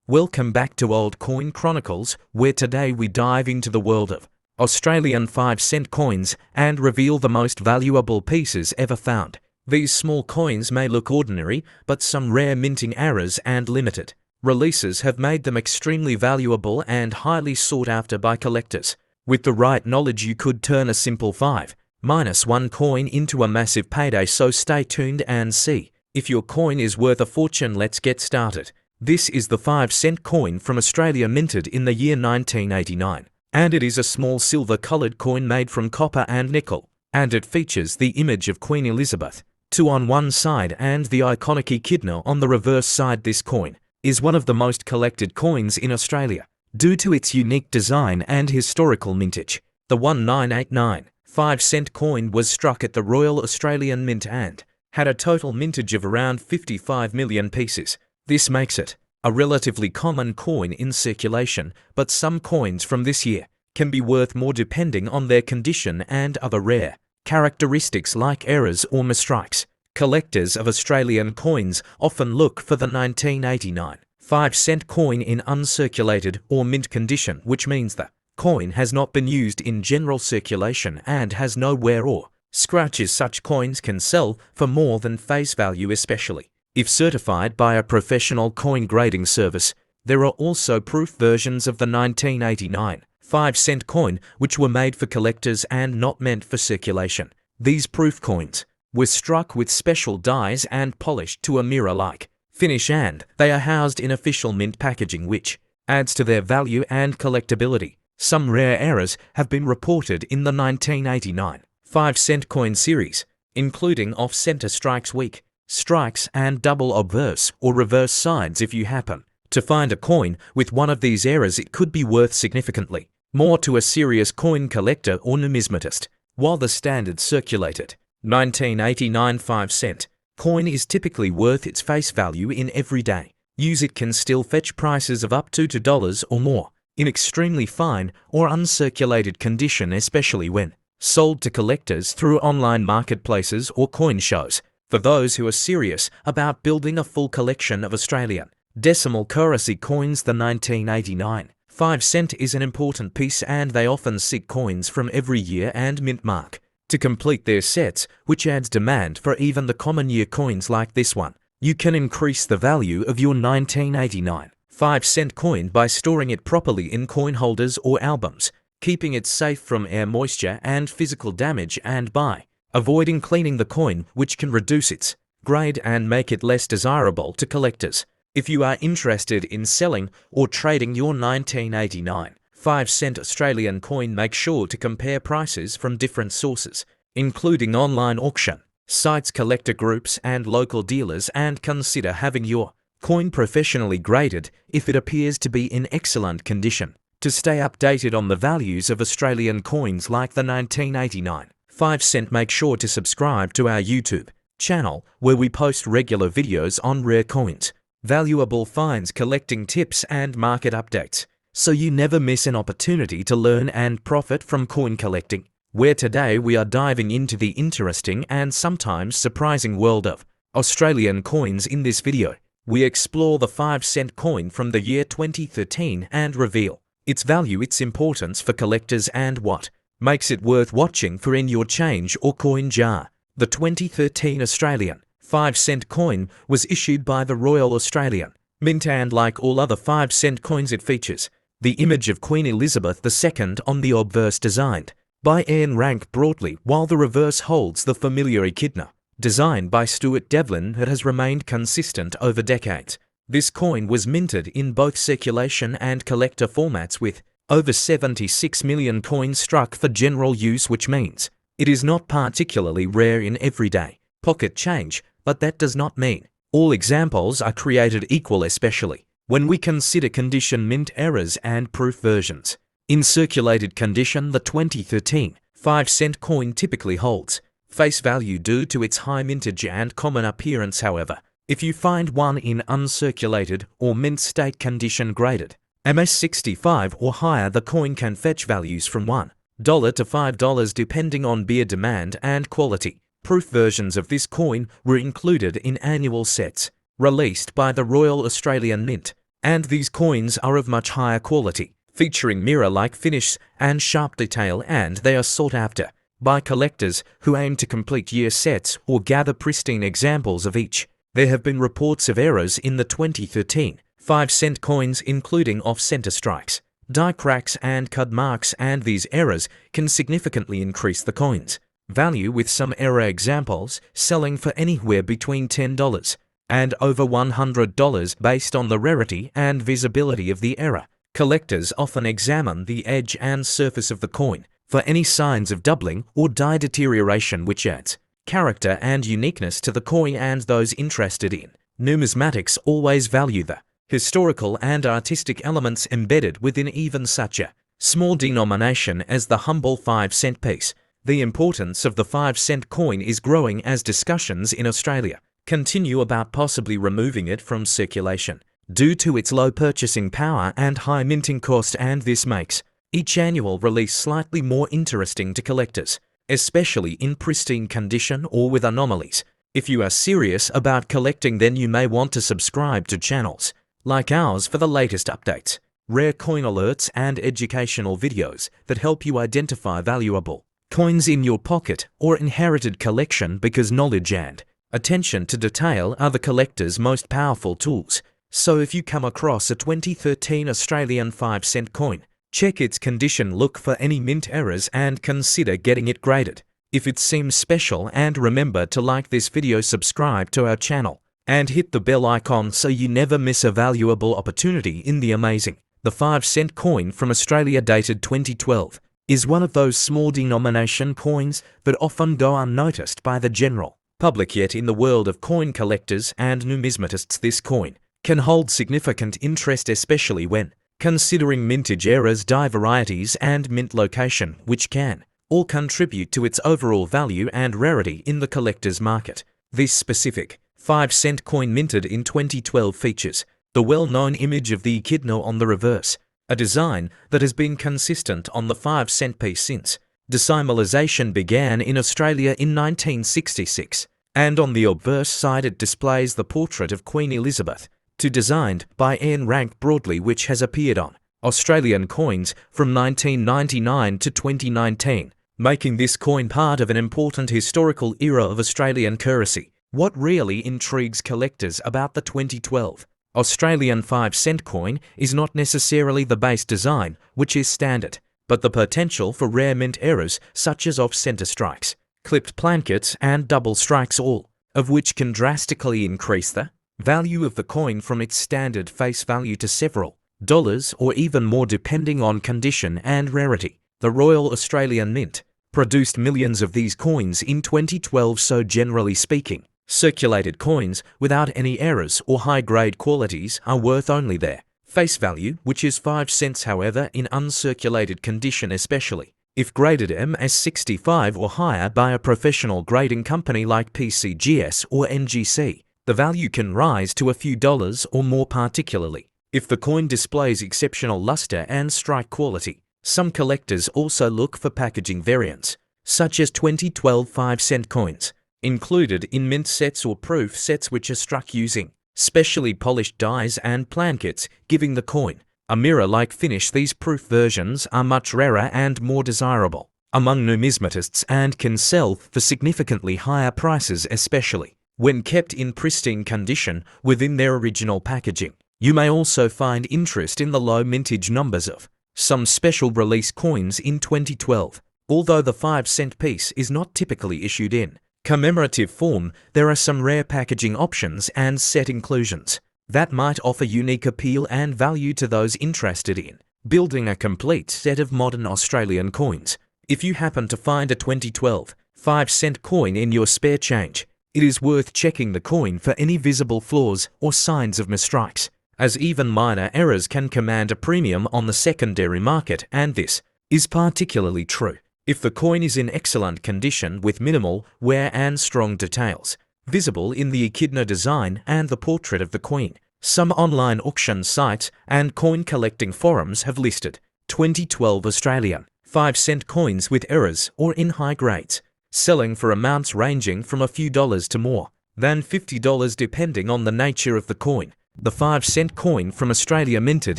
Welcome back to Old Coin Chronicles, where today we dive into the world of Australian 5-cent coins and reveal the most valuable pieces ever found. These small coins may look ordinary, but some rare minting errors and limited releases have made them extremely valuable and highly sought after by collectors. With the right knowledge, you could turn a simple 5-1 coin into a massive payday, so stay tuned and see if your coin is worth a fortune. Let's get started. This is the 5-cent coin from Australia, minted in the year 1989, and it is a small silver-coloured coin made from copper and nickel, and it features the image of Queen Elizabeth II on one side and the iconic echidna on the reverse side. This coin is one of the most collected coins in Australia due to its unique design and historical mintage. The 1989 5-cent coin was struck at the Royal Australian Mint and had a total mintage of around 55 million pieces. This makes it a relatively common coin in circulation, but some coins from this year can be worth more depending on their condition and other rare characteristics like errors or misstrikes. Collectors of Australian coins often look for the 1989 5-cent coin in uncirculated or mint condition, which means the coin has not been used in general circulation and has no wear or scratches. Such coins can sell for more than face value, especially if certified by a professional coin grading service. There are also proof versions of the 1989 5-cent coin which were made for collectors and not meant for circulation. These proof coins were struck with special dies and polished to a mirror-like finish, and they are housed in official mint packaging, which adds to their value and collectability. Some rare errors have been reported in the 1989 5-cent coin series, including off-center strikes, weak strikes, and double obverse or reverse sides. If you happen to find a coin with one of these errors, it could be worth significantly more to a serious coin collector or numismatist. While the standard circulated 1989 5-cent coin is typically worth its face value in everyday use, it can still fetch prices of up to $2 or more in extremely fine or uncirculated condition, especially when sold to collectors through online marketplaces or coin shows. For those who are serious about building a full collection of Australian decimal currency coins, the 1989 5-cent is an important piece, and they often seek coins from every year and mint mark to complete their sets, which adds demand for even the common year coins like this one. You can increase the value of your 1989 5-cent coin by storing it properly in coin holders or albums, keeping it safe from air, moisture, and physical damage, and by avoiding cleaning the coin, which can reduce its grade and make it less desirable to collectors. If you are interested in selling or trading your 1989 5-cent Australian coin, make sure to compare prices from different sources, including online auction sites, collector groups, and local dealers, and consider having your coin professionally graded if it appears to be in excellent condition. To stay updated on the values of Australian coins like the 1989 5-cent, make sure to subscribe to our YouTube channel, where we post regular videos on rare coins, valuable finds, collecting tips, and market updates, so you never miss an opportunity to learn and profit from coin collecting. Where today we are diving into the interesting and sometimes surprising world of Australian coins. In this video, we explore the 5-cent coin from the year 2013 and reveal its value, its importance for collectors, and what makes it worth watching for in your change or coin jar. The 2013 Australian 5-cent coin was issued by the Royal Australian Mint, and like all other 5-cent coins, it features the image of Queen Elizabeth II on the obverse, designed by Ian Rank broadly, while the reverse holds the familiar echidna, designed by Stuart Devlin, that has remained consistent over decades. This coin was minted in both circulation and collector formats, with over 76 million coins struck for general use, which means it is not particularly rare in everyday pocket change, but that does not mean all examples are created equal, especially when we consider condition, mint errors, and proof versions. In circulated condition, the 2013 5-cent coin typically holds face value due to its high mintage and common appearance. However, if you find one in uncirculated or mint state condition, graded MS65 or higher, the coin can fetch values from $1 to $5 depending on beer demand and quality. Proof versions of this coin were included in annual sets released by the Royal Australian Mint And these coins are of much higher quality, featuring mirror-like finish and sharp detail, and they are sought after by collectors who aim to complete year sets or gather pristine examples of each. There have been reports of errors in the 2013 5-cent coins, including off-center strikes, die cracks and cut marks, and these errors can significantly increase the coin's value, with some error examples selling for anywhere between $10 and over $100 based on the rarity and visibility of the error. Collectors often examine the edge and surface of the coin for any signs of doubling or die deterioration, which adds character and uniqueness to the coin, and those interested in numismatics always value the historical and artistic elements embedded within even such a small denomination as the humble 5-cent piece. The importance of the 5-cent coin is growing as discussions in Australia continue about possibly removing it from circulation due to its low purchasing power and high minting cost, and this makes each annual release slightly more interesting to collectors, especially in pristine condition or with anomalies. If you are serious about collecting, then you may want to subscribe to channels like ours for the latest updates, rare coin alerts, and educational videos that help you identify valuable coins in your pocket or inherited collection, because knowledge and attention to detail are the collector's most powerful tools. So if you come across a 2013 Australian 5-cent coin, check its condition, look for any mint errors, and consider getting it graded if it seems special. And remember to like this video, subscribe to our channel, and hit the bell icon so you never miss a valuable opportunity in the amazing. The 5-cent coin from Australia, dated 2012, is one of those small denomination coins that often go unnoticed by the general public, yet in the world of coin collectors and numismatists this coin can hold significant interest, especially when considering mintage errors, die varieties, and mint location, which can all contribute to its overall value and rarity in the collector's market. This specific 5-cent coin, minted in 2012, features the well-known image of the echidna on the reverse, a design that has been consistent on the 5-cent piece since decimalisation began in Australia in 1966, and on the obverse side it displays the portrait of Queen Elizabeth, designed by Ian Rank Broadley, which has appeared on Australian coins from 1999 to 2019, making this coin part of an important historical era of Australian currency. What really intrigues collectors about the 2012 Australian 5-cent coin is not necessarily the base design, which is standard, but the potential for rare mint errors such as off-center strikes, clipped plankets, and double strikes, all of which can drastically increase the value of the coin from its standard face value to several dollars or even more, depending on condition and rarity. The Royal Australian Mint produced millions of these coins in 2012, so generally speaking, circulated coins without any errors or high-grade qualities are worth only their face value, which is 5 cents. However, in uncirculated condition, especially if graded MS65 or higher by a professional grading company like PCGS or NGC, the value can rise to a few dollars or more, particularly if the coin displays exceptional luster and strike quality. Some collectors also look for packaging variants, such as 2012 5-cent coins, included in mint sets or proof sets, which are struck using specially polished dies and plankets, giving the coin a mirror-like finish. These proof versions are much rarer and more desirable among numismatists and can sell for significantly higher prices, especially when kept in pristine condition within their original packaging. You may also find interest in the low mintage numbers of some special release coins in 2012. Although the 5-cent piece is not typically issued in commemorative form, there are some rare packaging options and set inclusions that might offer unique appeal and value to those interested in building a complete set of modern Australian coins. If you happen to find a 2012 5-cent coin in your spare change, it is worth checking the coin for any visible flaws or signs of misstrikes, as even minor errors can command a premium on the secondary market, and this is particularly true if the coin is in excellent condition with minimal wear and strong details visible in the echidna design and the portrait of the queen. Some online auction sites and coin collecting forums have listed 2012 Australian 5-cent coins with errors or in high grades, selling for amounts ranging from a few dollars to more than $50, depending on the nature of the coin. The 5-cent coin from Australia, minted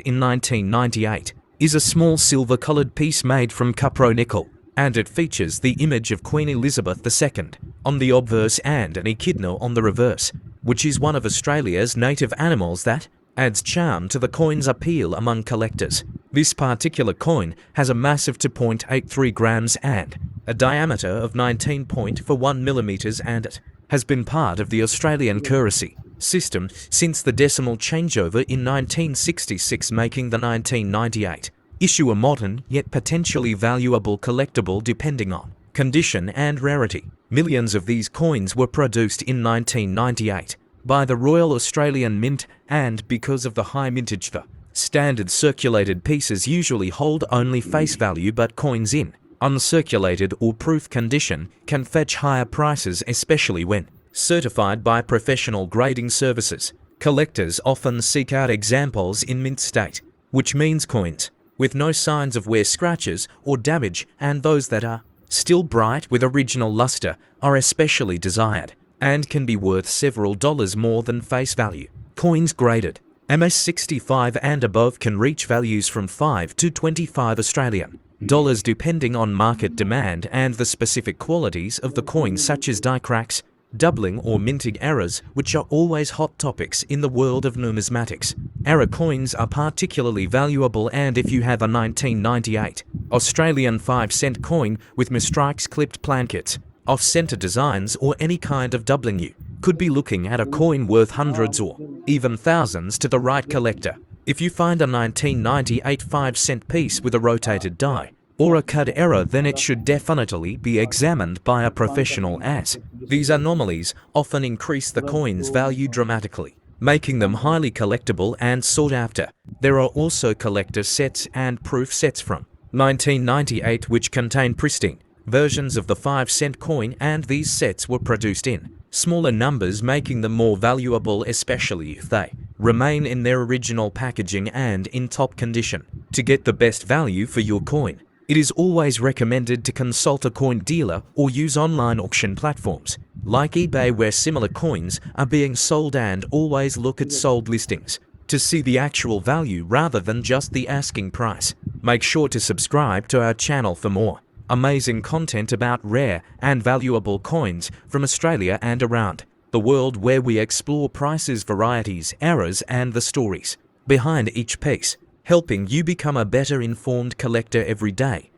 in 1998, is a small silver-coloured piece made from cupro-nickel, and it features the image of Queen Elizabeth II on the obverse and an echidna on the reverse, which is one of Australia's native animals that adds charm to the coin's appeal among collectors. This particular coin has a mass of 2.83 grams and a diameter of 19.41 millimeters, and it has been part of the Australian currency system since the decimal changeover in 1966, making the 1998 issue a modern yet potentially valuable collectible depending on condition and rarity. Millions of these coins were produced in 1998 by the Royal Australian Mint, and because of the high mintage, the standard circulated pieces usually hold only face value, but coins in uncirculated or proof condition can fetch higher prices, especially when certified by professional grading services. Collectors often seek out examples in mint state, which means coins with no signs of wear, scratches, or damage, and those that are still bright with original luster are especially desired and can be worth several dollars more than face value. Coins graded MS65 and above can reach values from 5 to 25 Australian dollars depending on market demand and the specific qualities of the coin, such as die cracks, doubling or minting errors, which are always hot topics in the world of numismatics. Error coins are particularly valuable, and if you have a 1998 Australian 5-cent coin with mistrikes, clipped plankets, off-center designs, or any kind of doubling, you could be looking at a coin worth hundreds or even thousands to the right collector. If you find a 1998 5-cent piece with a rotated die or a cut error, then it should definitely be examined by a professional, as these anomalies often increase the coin's value dramatically, making them highly collectible and sought after. There are also collector sets and proof sets from 1998 which contain pristine versions of the 5-cent coin, and these sets were produced in smaller numbers, making them more valuable, especially if they remain in their original packaging and in top condition. To get the best value for your coin, it is always recommended to consult a coin dealer or use online auction platforms like eBay where similar coins are being sold, and always look at sold listings to see the actual value rather than just the asking price. Make sure to subscribe to our channel for more amazing content about rare and valuable coins from Australia and around the world, where we explore prices, varieties, errors, and the stories behind each piece, helping you become a better informed collector every day.